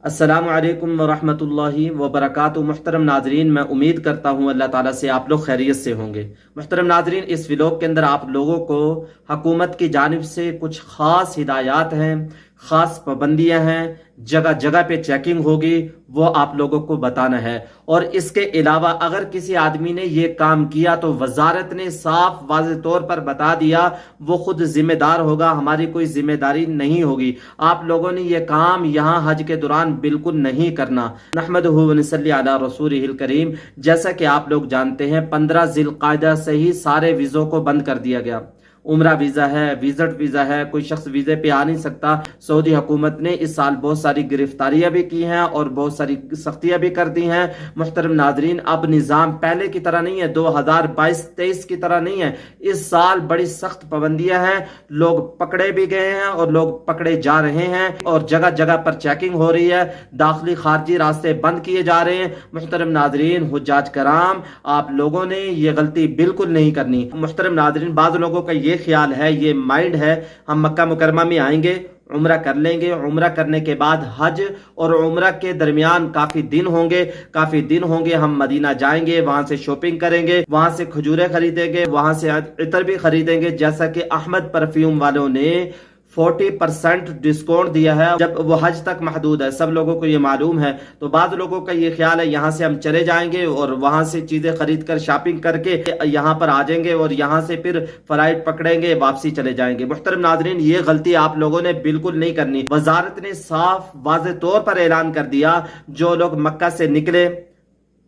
अस्सलामु अलैकुम वरहमतुल्लाहि वबरकातुहू। मुहतरम नाजरीन, मैं उम्मीद करता हूँ अल्लाह ताला से आप लोग खैरियत से होंगे। मुहतरम नाजरीन, इस व्लॉग के अंदर आप लोगों को हुकूमत की जानिब से कुछ ख़ास हिदायत हैं, ख़ास पाबंदियाँ हैं, जगह जगह पे चेकिंग होगी, वो आप लोगों को बताना है। और इसके अलावा अगर किसी आदमी ने ये काम किया तो वजारत ने साफ वाज़ेह तौर पर बता दिया वो खुद जिम्मेदार होगा, हमारी कोई जिम्मेदारी नहीं होगी। आप लोगों ने ये काम यहाँ हज के दौरान बिल्कुल नहीं करना। नहमदुहु व नसल्ली अला रसूलिहिल करीम। जैसा कि आप लोग जानते हैं 15 ज़िलक़ादा से ही सारे वीज़ों को बंद कर दिया गया। उम्रा वीज़ा है, विजिट वीज़ा है, कोई शख्स वीज़े पे आ नहीं सकता। सऊदी हुकूमत ने इस साल बहुत सारी गिरफ्तारियां भी की हैं और बहुत सारी सख्तियां भी कर दी हैं। मुहतरम नाजरीन, अब निज़ाम पहले की तरह नहीं है, 2022-23 की तरह नहीं है। इस साल बड़ी सख्त पाबंदियां हैं, लोग पकड़े भी गए हैं और लोग पकड़े जा रहे हैं और जगह जगह पर चेकिंग हो रही है, दाखिली खारजी रास्ते बंद किए जा रहे हैं। मुहतरम नाजरीन, हुज्जाज कराम, आप लोगों ने ये गलती बिल्कुल नहीं करनी। मुहतरम नाजरीन, बाद लोगों का ये ख्याल है, ये माइंड है, हम मक्का मुकरमा में आएंगे, उम्रा कर लेंगे, उम्रा करने के बाद हज और उम्रा के दरमियान काफी दिन होंगे, हम मदीना जाएंगे, वहां से शॉपिंग करेंगे, वहां से खजूरें खरीदेंगे, वहां से इतर भी खरीदेंगे। जैसा कि अहमद परफ्यूम वालों ने 40% डिस्काउंट दिया है, जब वो हज तक महदूद है, सब लोगों को ये मालूम है। तो बाद लोगों का ये ख्याल है यहाँ से हम चले जाएंगे और वहां से चीजें खरीद कर शॉपिंग करके यहाँ पर आ जाएंगे और यहाँ से फिर फ्लाइट पकड़ेंगे, वापसी चले जाएंगे। मुहतरम नाजरीन, ये गलती आप लोगों ने बिल्कुल नहीं करनी। वजारत ने साफ वाज़ेह तौर पर ऐलान कर दिया, जो लोग मक्का से निकले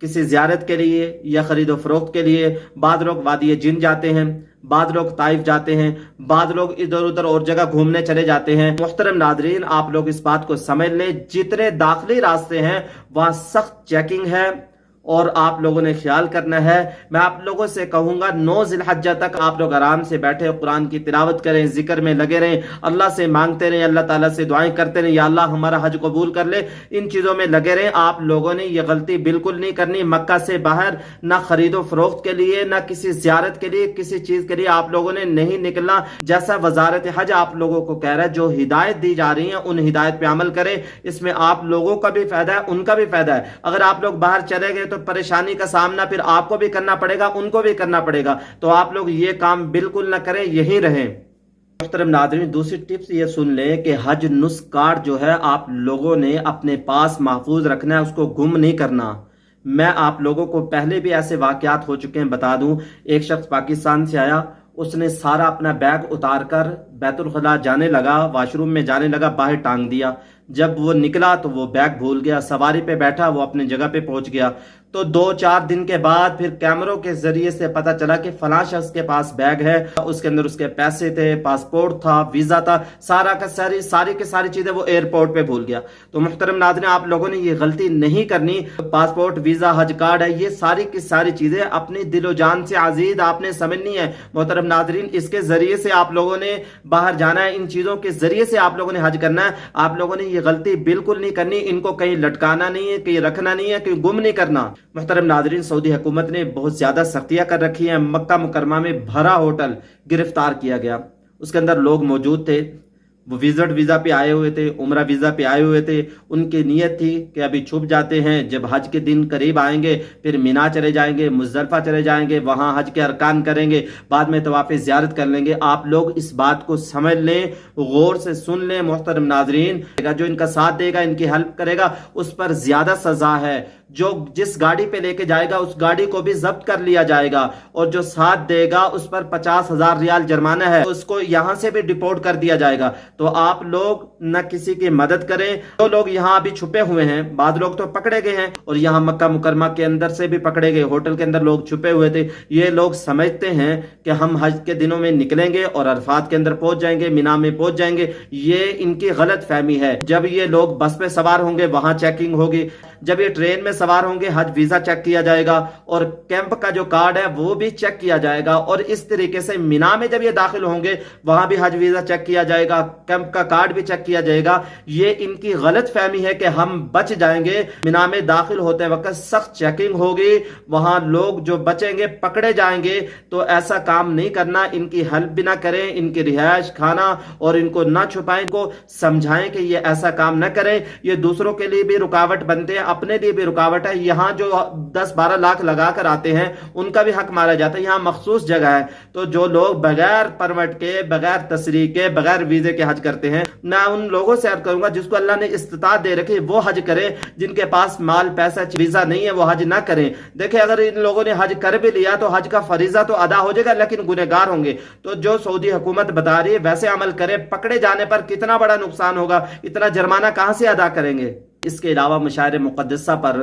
किसी ज़ियारत के लिए या खरीदो फरोख्त के लिए, बाद लोग वादी जिन जाते हैं, बाद लोग ताइफ जाते हैं, बाद लोग इधर उधर और जगह घूमने चले जाते हैं। मुहतरम नाजरीन, आप लोग इस बात को समझ लें, जितने दाखिली रास्ते हैं वहां सख्त चेकिंग है और आप लोगों ने ख्याल करना है। मैं आप लोगों से कहूंगा 9 ज़िलहज्जा तक आप लोग आराम से बैठे कुरान की तिलावत करें, जिक्र में लगे रहें, अल्लाह से मांगते रहें, अल्लाह ताला से दुआएं करते रहें, या अल्लाह हमारा हज कबूल कर ले। इन चीज़ों में लगे रहें। आप लोगों ने ये गलती बिल्कुल नहीं करनी। मक्का से बाहर ना खरीदो फरोख्त के लिए, ना किसी ज़ियारत के लिए, किसी चीज़ के लिए आप लोगों ने नहीं निकलना। जैसा वजारत हज आप लोगों को कह रहा है, जो हिदायत दी जा रही है उन हिदायत पे अमल करें। इसमें आप लोगों का भी फायदा है, उनका भी फायदा है। अगर आप लोग बाहर चले गए तो परेशानी का सामना फिर आपको भी करना पड़ेगा, उनको भी करना पड़ेगा। तो आप लोग ये काम बिल्कुल ना करें, यही रहें। मुहतरम नाज़रीन, दूसरी टिप्स ये सुन लें कि हज नुस्ख कार्ड जो है आप लोगों ने अपने पास महफूज रखना है, उसको गुम नहीं करना। मैं आप लोगों को पहले भी ऐसे वाकयात हो चुके हैं, बता दूं। एक शख्स पाकिस्तान से आया, उसने सारा अपना बैग उतार कर बैतुल खला जाने लगा, वॉशरूम में जाने लगा, बाहर टांग दिया। जब वो निकला तो वो बैग भूल गया, सवारी पे बैठा, वो अपने जगह पे पहुंच गया। तो 2-4 दिन के बाद फिर कैमरों के जरिए से पता चला कि फलां शख्स के पास बैग है, उसके अंदर उसके पैसे थे, पासपोर्ट था, वीजा था, सारा का सारी की सारी चीजें वो एयरपोर्ट पे भूल गया। तो मुहतरम नाज़रीन, आप लोगों ने ये गलती नहीं करनी। पासपोर्ट, वीजा, हज कार्ड है, ये सारी की सारी चीजें अपनी दिलो जान से अजीज आपने समझनी है। मुहतरम नाज़रीन, इसके जरिए से आप लोगों ने बाहर जाना है, इन चीजों के जरिए से आप लोगों ने हज करना है। आप लोगों ने ये गलती बिल्कुल नहीं करनी। इनको कहीं लटकाना नहीं है, कहीं रखना नहीं है, कहीं गुम नहीं करना। मुहतरम नाज़रीन, सऊदी हुकूमत ने बहुत ज्यादा सख्तियां कर रखी हैं। मक्का मुकरमा में भरा होटल गिरफ्तार किया गया, उसके अंदर लोग मौजूद थे, वो विजिट वीज़ा पे आए हुए थे, उम्रा वीज़ा पे आए हुए थे। उनकी नीयत थी कि अभी छुप जाते हैं, जब हज के दिन करीब आएंगे फिर मिना चले जाएंगे, मुज़दलिफ़ा चले जाएंगे, वहाँ हज के अरकान करेंगे, बाद में तवाफ़ ज़ियारत कर लेंगे। आप लोग इस बात को समझ लें, गौर से सुन लें। मुहतरम नाज़रीन, जो इनका साथ देगा, इनकी हेल्प करेगा, उस पर ज़्यादा सज़ा है। जो जिस गाड़ी पे लेके जाएगा उस गाड़ी को भी जब्त कर लिया जाएगा और जो साथ देगा उस पर 50,000 रियाल जुर्माना है, उसको यहां से भी डिपोर्ट कर दिया जाएगा। तो आप लोग न किसी की मदद करें। तो लोग यहाँ अभी छुपे हुए हैं, बाद लोग तो पकड़े गए हैं और यहाँ मक्का मुकरमा के अंदर से भी पकड़े गए, होटल के अंदर लोग छुपे हुए थे। ये लोग समझते हैं कि हम हज के दिनों में निकलेंगे और अरफात के अंदर पहुंच जाएंगे, मिना में पहुंच जाएंगे। ये इनकी गलत फहमी है। जब ये लोग बस पे सवार होंगे वहां चेकिंग होगी, جب یہ ٹرین میں سوار ہوں گے حج ویزا چیک کیا جائے گا اور کیمپ کا جو کارڈ ہے وہ بھی چیک کیا جائے گا، اور اس طریقے سے مینا میں جب یہ داخل ہوں گے وہاں بھی حج ویزا چیک کیا جائے گا، کیمپ کا کارڈ بھی چیک کیا جائے گا۔ یہ ان کی غلط فہمی ہے کہ ہم بچ جائیں گے، مینا میں داخل ہوتے وقت سخت چیکنگ ہوگی، وہاں لوگ جو بچیں گے پکڑے جائیں گے، تو ایسا کام نہیں کرنا۔ ان کی ہیلپ بھی نہ کریں، ان کی رہائش کھانا اور ان کو نہ چھپائیں، ان کو سمجھائیں کہ یہ ایسا کام نہ کریں، یہ دوسروں کے لیے بھی رکاوٹ بنتے ہیں، اپنے لیے بھی رکاوٹ ہے۔ یہاں جو 10-12 لاکھ لگا کر آتے ہیں ان کا بھی حق مارا جاتا ہے، یہاں مخصوص جگہ ہے۔ تو جو لوگ بغیر پرمٹ کے، بغیر تصریح کے، بغیر ویزے کے حج کرتے ہیں، میں ان لوگوں سے عرض کروں گا جس کو اللہ نے استطاعت دے رکھی وہ حج کرے، جن کے پاس مال پیسہ ویزا نہیں ہے وہ حج نہ کریں۔ دیکھیں اگر ان لوگوں نے حج کر بھی لیا تو حج کا فریضہ تو ادا ہو جائے گا لیکن گنہگار ہوں گے۔ تو جو سعودی حکومت بتا رہی ہے ویسے عمل کرے، پکڑے جانے پر کتنا بڑا نقصان ہوگا، اتنا جرمانہ کہاں سے ادا کریں گے؟ اس کے علاوہ مشاعر مقدسہ پر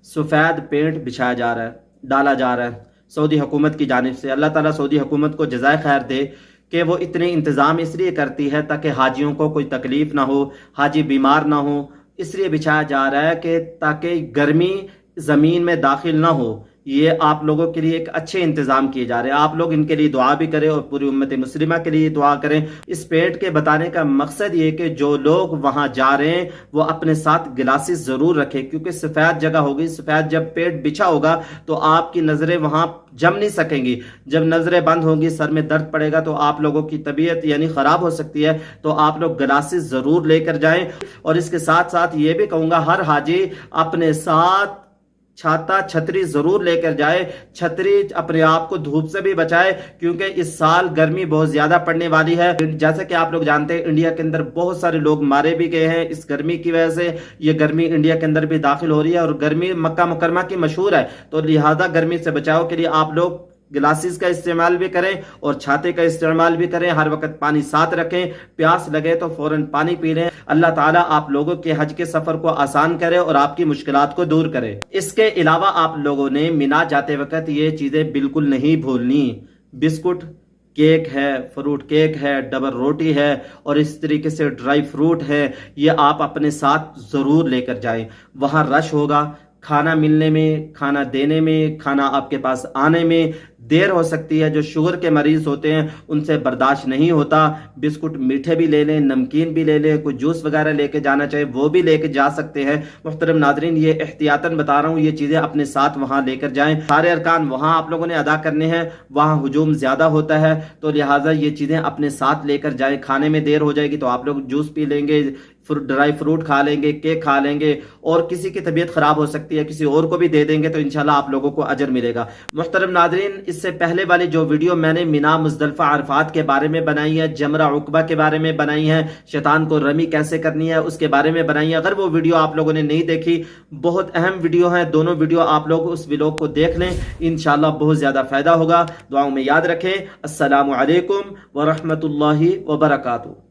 سفید پینٹ بچھایا جا رہا ہے، ڈالا جا رہا ہے سعودی حکومت کی جانب سے۔ اللہ تعالیٰ سعودی حکومت کو جزائے خیر دے کہ وہ اتنے انتظام اس لیے کرتی ہے تاکہ حاجیوں کو کوئی تکلیف نہ ہو، حاجی بیمار نہ ہو، اس لیے بچھایا جا رہا ہے کہ تاکہ گرمی زمین میں داخل نہ ہو۔ یہ آپ لوگوں کے لیے ایک اچھے انتظام کیے جا رہے ہیں، آپ لوگ ان کے لیے دعا بھی کریں اور پوری امت مسلمہ کے لیے دعا کریں۔ اس پیٹ کے بتانے کا مقصد یہ کہ جو لوگ وہاں جا رہے ہیں وہ اپنے ساتھ گلاسز ضرور رکھیں، کیونکہ سفید جگہ ہوگی، سفید جب پیٹ بچھا ہوگا تو آپ کی نظریں وہاں جم نہیں سکیں گی، جب نظریں بند ہوں گی سر میں درد پڑے گا تو آپ لوگوں کی طبیعت یعنی خراب ہو سکتی ہے۔ تو آپ لوگ گلاسز ضرور لے کر جائیں، اور اس کے ساتھ ساتھ یہ بھی کہوں گا ہر حاجی اپنے ساتھ چھاتا چھتری ضرور لے کر جائے، چھتری اپنے آپ کو دھوپ سے بھی بچائے کیونکہ اس سال گرمی بہت زیادہ پڑنے والی ہے۔ جیسے کہ آپ لوگ جانتے ہیں انڈیا کے اندر بہت سارے لوگ مارے بھی گئے ہیں اس گرمی کی وجہ سے، یہ گرمی انڈیا کے اندر بھی داخل ہو رہی ہے اور گرمی مکہ مکرمہ کی مشہور ہے، تو لہذا گرمی سے بچاؤ کے لیے آپ لوگ گلاسز کا استعمال بھی کریں اور چھاتے کا استعمال بھی کریں، ہر وقت پانی ساتھ رکھیں، پیاس لگے تو فوراً پانی پی لیں۔ اللہ تعالیٰ آپ لوگوں کے حج کے سفر کو آسان کرے اور آپ کی مشکلات کو دور کرے۔ اس کے علاوہ آپ لوگوں نے مینا جاتے وقت یہ چیزیں بالکل نہیں بھولنی، بسکٹ، کیک ہے، فروٹ کیک ہے، ڈبل روٹی ہے اور اس طریقے سے ڈرائی فروٹ ہے، یہ آپ اپنے ساتھ ضرور لے کر جائیں۔ وہاں رش ہوگا، کھانا ملنے میں، کھانا دینے میں، کھانا آپ کے پاس آنے میں دیر ہو سکتی ہے، جو شوگر کے مریض ہوتے ہیں ان سے برداشت نہیں ہوتا۔ بسکٹ میٹھے بھی لے لیں، نمکین بھی لے لیں، کوئی جوس وغیرہ لے کے جانا چاہے وہ بھی لے کے جا سکتے ہیں۔ محترم ناظرین یہ احتیاطاً بتا رہا ہوں، یہ چیزیں اپنے ساتھ وہاں لے کر جائیں۔ سارے ارکان وہاں آپ لوگوں نے ادا کرنے ہیں، وہاں ہجوم زیادہ ہوتا ہے تو لہٰذا یہ چیزیں اپنے ساتھ لے کر جائیں۔ کھانے میں دیر ہو جائے گی تو آپ لوگ جوس پی لیں گے، ڈرائی فروٹ کھا لیں گے، کیک کھا لیں گے، اور کسی کی طبیعت خراب ہو سکتی ہے کسی اور کو بھی دے دیں گے تو انشاءاللہ آپ لوگوں کو اجر ملے گا۔ محترم ناظرین اس سے پہلے والی جو ویڈیو میں نے مینا مزدلفہ عرفات کے بارے میں بنائی ہے، جمرہ عقبہ کے بارے میں بنائی ہے، شیطان کو رمی کیسے کرنی ہے اس کے بارے میں بنائی ہے، اگر وہ ویڈیو آپ لوگوں نے نہیں دیکھی بہت اہم ویڈیو ہے، دونوں ویڈیو آپ لوگ اس ویلوگ کو دیکھ لیں، انشاءاللہ بہت زیادہ فائدہ ہوگا۔ دعاؤں میں یاد رکھیں۔ السلام علیکم ورحمۃ اللہ وبرکاتہ۔